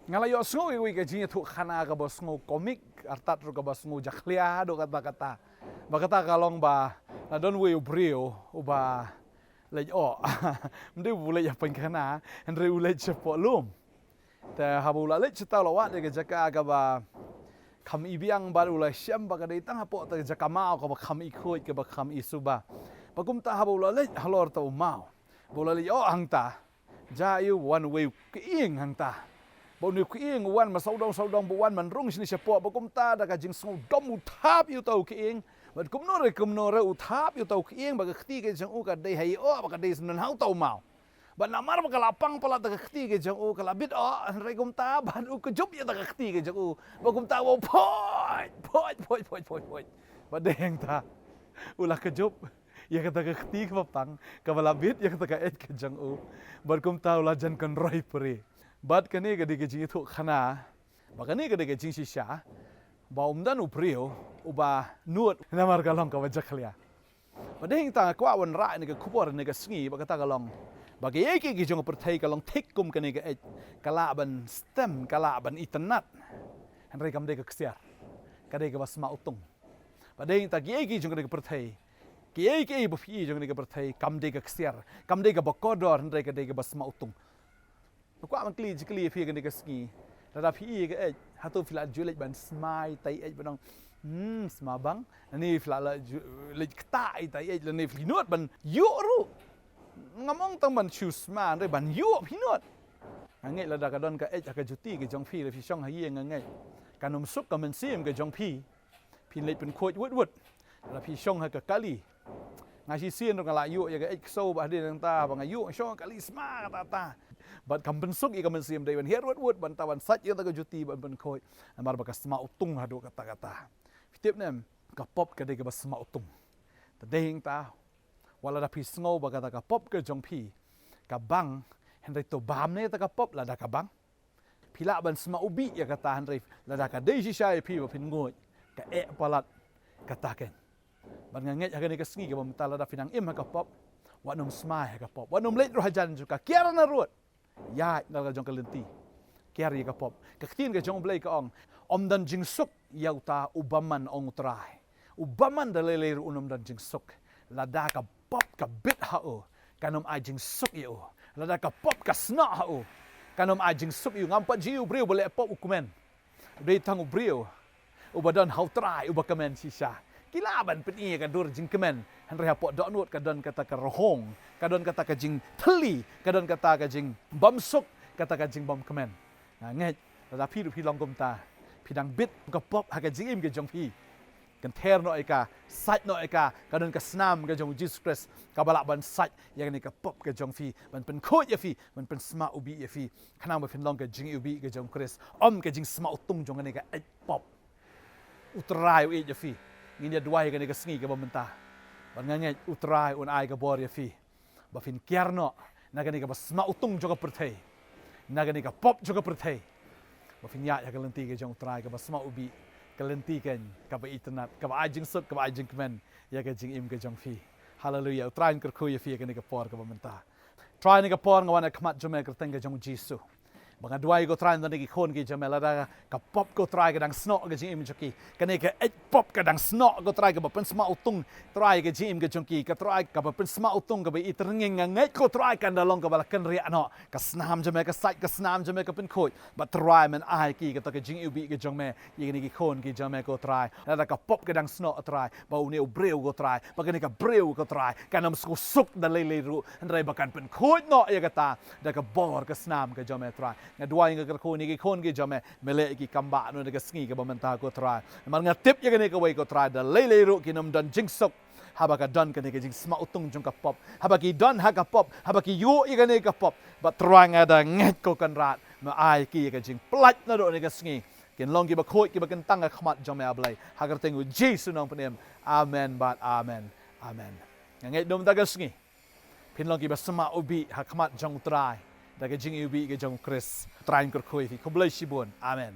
ngalayo sngo iwi ke jinya tu khana ka bos sngo komik artat ru ka bos sngo jaklia do kata-kata bakata kalong ba na don we ubrio uba lej o mde bule ya pen khana andre ule chepo lum te habula lej chita lawa de ke jaka ka ba kham ibiang ba ule syam ba ka de tang hapo te jaka mau ka ba kham ikhoi ke ba kham isuba bagum ta habula lej halor ta mau bola lej o hangta ja yu one way ke ing hangta bộ nữ quý nguồn mà sau đông bộ quan mình rung xin sẽ bỏ cũng ta đã cái chính sâu đông tháp yêu tàu kieng mà cũng nói rồi tháp yêu tàu kieng mà cái cái chẳng cái đây hay mà cái đây nên hao tàu màu bạn làm mà cái lapang pala cái chẳng cái labit rồi cũng ta bạn cái giúp yêu cái chẳng mà cũng ta bộ phoi mà đen ta là cái giúp ya kata cái pang cái labit ya kata cái chẳng bạn cũng ta là dân cần roi peri bad kani ga dege jing thu khana ba kani ga dege jing shisha ba umdan uprio uba nuot namar galong ka wajak khlia ba ding ta kwa wan ra ni ga khupor ni ga sngi ba kata galong ba ge eki gi jong perthai galong thikum kani ga kala ban stem kala ban itnat han re kam de ga ksiar ka de ga basma utung ba ding ta ge eki jong ga perthai ge eki bu fi jong ga perthai kam de ga ksiar kam de ga bakodor han re ga de ga basma utung quaมันกลีพี่กันในกสกีระดับพี่ก็ฮัตตุฟิลาจูเล็กบันสมายไตบันน้องสมาบังอันนี้ฟิลาเล็กตายไตแล้วนี่ฟินวดบันยุรู้งามองต้องบันชูสมาด้วยบันยุพี่นวดอันนี้ระดับกระดอนก็กับจุตี้กับจงพี่เลยพี่ช่องหายยังไงการนมซุกกับมันซีมกับจงพี่เล็กเป็นโคตรวุดแล้วพี่ช่องให้กับกะลีงานชีเซียนตรงกับลายุอย่างกับโซ่บาดเดนตาบางอายุช่องกะลีสมาตาบัดคำเป็นสุกอีกคำเป็นเสียมได้บันเฮียรวดบันตะวันสัจยังตะกจุตีบันเป็นโคยอันมาบักสมาอุตุงหาดูกตาพิธีเนี่ยกับป๊อบก็ได้กับสมาอุตุงแต่เด้งตาวันละพิสงบักตะกับป๊อบก็จงพี่กับบังเห็นได้ตัวบามเนี่ยตะกับป๊อบละดากับบังพิละบันสมาอุบียากตาเห็นได้ละดากับได้ชิชายพี่ว่าพินงวยกับปลัดกตาเก่งบันงานเงี้ยกันในกับสกีกับบันตาละดาพินังกับป๊อบวันนมสมากับป๊อบวันนมเล็ดรูหจันจุกะเกียร์นรวดยาเราก็จงกระลินตีแกรีกับปอบกับที่นี่ก็จงเบลย์ก็องดันจิงสุกยาวตาอุบามันองตรายอุบามันเดลเลรุอุนดันจิงสุกลาดากับปอบกับบิดฮาโอการนมไอจิงสุกอยู่ลาดากับปอบกับสนาฮาโอการนมไอจิงสุกอยู่งามปัจจิวบริวเบลปอบอุกเมนเบลทังอุบริวอุบดันฮาวตรายอุบกเมนชิชากีฬาบันเป็นอีกันดูจิงกเมนฮันเรียปอดอนวดกันดอนกตะกระหงกันดอนกตะกระจิงทลีกันดอนกตะกระจิงบัมสุกกตะกระจิงบัมคเมนเงี้ยระดับพี่ดูพี่ลองกลมตาพี่ดังบิดกับป๊อบหากจิงอิมกับจงพี่กันเทร์โนเอกาสัตโนเอกากันดอนกับสนามกับจงจิสคริสกับบาลบันสัตอย่างนี้กับป๊อบกับจงพี่มันเป็นโคตรยาฟีมันเป็นสมาอุบียาฟีขณะมันเป็นลองกับจิงอุบีกับจงคริสกับจิงสมาอุตุงจงกันนี้กับไอ้ป๊อบอุตรายอุเอยาฟีงี้เนี่ยด้วยกันนี้กับสงีกับบัมตาบันงั้นไงอุตรายอุนไอกับบอรีฟีบัฟินเกียร์โนนักนี่กับบสมาอุตุงจงกับประเทศนักนี่กับป๊อบจงกับประเทศบัฟินยาอยากกันตีกับจงอุตรายกับบสมาอุบีกันตีกันกับอินเทอร์เน็ตกับไอจิงสุดกับไอจิงคเมนอยากกันจิงอิมกับจงฟีฮาเลลูยาอุตรายกับคุยฟีกันนี่กับปอร์กับบัมตาทรายนี่กับปอร์งวันนี้ขมัดจงเมกับเต็งกับจงจีสุบางด้วยก็ทรายตอนนี้กี่คนกี่จำเป็นแล้วได้กับป๊อปก็ทรายกับดังสโนกับจิงอิมจกี้กันนี่กับไอ้ป๊อปกับดังสโนก็ทรายกับแบบเป็นสมาอุตุงทรายกับจิงอิมกับจงกี้กับทรายกับแบบเป็นสมาอุตุงกับอีตรึงยังไงก็ทรายกันดาลงกับแบบกันเรียนเนาะกับสนามจำเป็นกับไซต์กับสนามจำเป็นกับเป็นโคยบัดทรายมันไอ้กี่กับตัวกับจิงอิมบีกับจงแม่ยังนี่กี่คนกี่จำเป็นก็ทรายแล้วกับป๊อปกับดังสโนทรายบ่าวเนี่ยเบรวก็ทรายบางกันนี่กับเบรวก็ทรายการนำสุกดันเลยรู้อะไรบางกันเป็นโคยเนาะยังกับตาแล้วกับบอร์กับสนามกับจงแม่ทรายงั้นด้วยกับคนนี่กี่คนกี่จำแม่เมเล่กี่กัมบะนู่นกับสกีกับบมันตาก็ทรายมันงั้นทิปยังนี่ก็ไว้ก็ทรายดันเลยรู้กินนำดันจิงสุกฮาบากดันกันนี่ก็จิงสมาอุตุงจงกับป๊อปฮาบากีดันฮากับป๊อปฮาบากียูยังนี่กับป๊อปบัดทรายงาดังเงก็กันราดมาไอ้กี่ก็จิงปลัดนั่นโดนนี่กับสกีกินลองกี่บักโคยกี่บักกันตั้งกับขมัดจำแม่อะไรหากเราเต็งอุเจสุน้องพเนมอาเมนบัดอาเมนอาเมนยังไงดมตากับสกีพินลองกี่บักสมาอุบีหากขมัดจงตรายแต่ก็จิงอุบีก็จงคริสตรายก็คุยที่เขาเบลชิบุนอาเมน